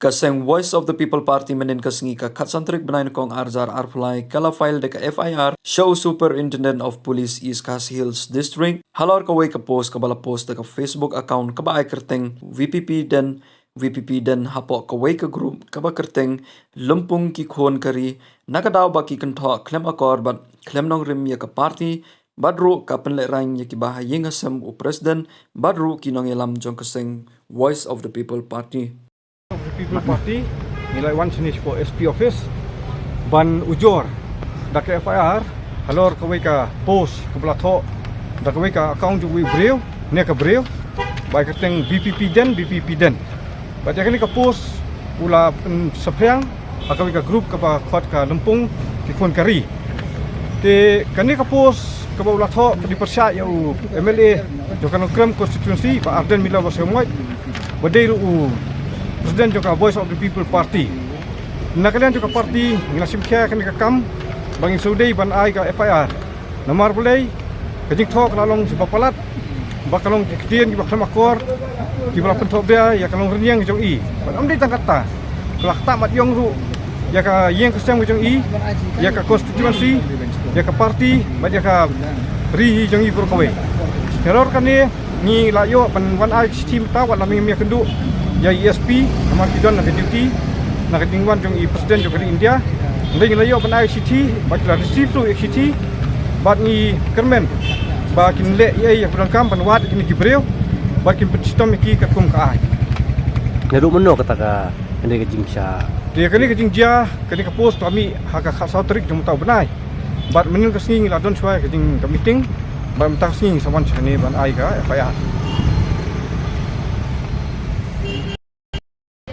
Kaseng Voice of the People Party menin kasengi ka Katsantrik benain kong Arzar Arflai kala file deka FIR show Superintendent of Police East Khas Hills District halor kawai ka post kabala post deka Facebook account kaba ay kerteng VPP den hapo kawai ka group kaba kerteng lumpung ki khon kari nakadaw ba ki kantho klem akor bat klem nong rim ya ka party badru kapen le rang ya ki bahayeng asam u president badru kinong elam jong kaseng Voice of the People Party. People Party nilai wan sinis po SP office ban ujor dak FIR halor kawai ka post kabla tho dak kawai ka account ju breu ne ka breu bai ka teng BPP den ba jakani ka post ula saphang akawai ka group ka ba khot ka lumpung ki khon kari te kani ka post ka ba ula tho di persya ya MLA jo kan kram constituency ba Arden mila ba semoi badai u Presiden juga Voice of the People Party. Nakalian juga parti ngelasim kaya kan kam bangin Saudi ban ai ka FIR. Namar boleh kajing thok lalong si bapalat bakalong kitian ki bakam akor ki bala penthok dia ya kalong renyang jong i. Ban amdi tangkata. Kelak tak mat yong ru ya ka yeng kesang jong i ya ka konstitusi ya ka parti ba ya ka ri jong i berkawe. Teror kan ni layo ban wan ai sistem tawat laming mi kendu ya ESP nama pidon nak duty nak tingwan jong i presiden jong di India ndai layo ban ICT bakla receive tu ICT bat ni kermen ba kin le ya pulang kam ban wat kin gibreu ba kin sistem ki ka kum ka ai neru meno kata ka ndai ka jingsha dia kani ka jingja kani ka post kami haka khasa trik jom tau benai bat menin ka singi la don swai ka jing ka meeting ba mta singi sawan chane ban ai ka FIR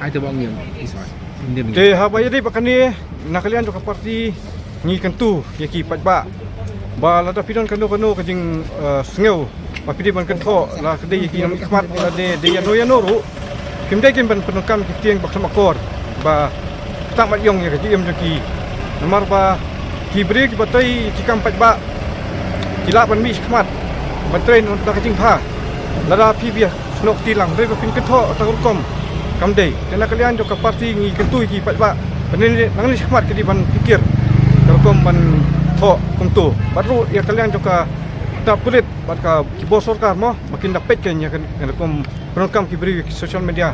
ai tu bang yang isai inde te ha ba yadi bakani nakalian jo ka parti ni kentu ya ki patba ba la da pidon kanu ka jing sngeu ba pidi ban kentho la kede ki nam ikmat la de ya no ru kim de kim ban penukam ki tieng bakam akor ba tak mat yong ya ka jim jo ki namar ba ki bre ki batai ki kam patba kila ban mi ikmat ban train untuk ka jing pha la da pi bia snok tilang re ba pin kentho ta kom kamdei tena kalian jo ka parti ngi kentu ki patba benin nang ni khmat ke di ban pikir telkom ban tho kumtu baru ya kalian jo ka ta pulit bat ka ki bosor ka mo makin dapat kan ya kan telkom penokam ki beri social media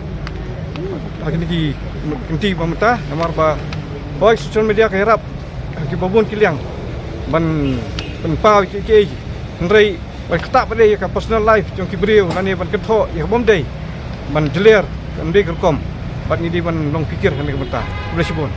agni ki kenti pamata namar ba boy social media ka harap ki babun kiliang ban penpau ki ndrei ba kata pada ya ka personal life jong ki beri nani ban kentho ya bom dei ban jeler Ambil kerkom, bat ni di ban long pikir kan ke mentah. Boleh sibun.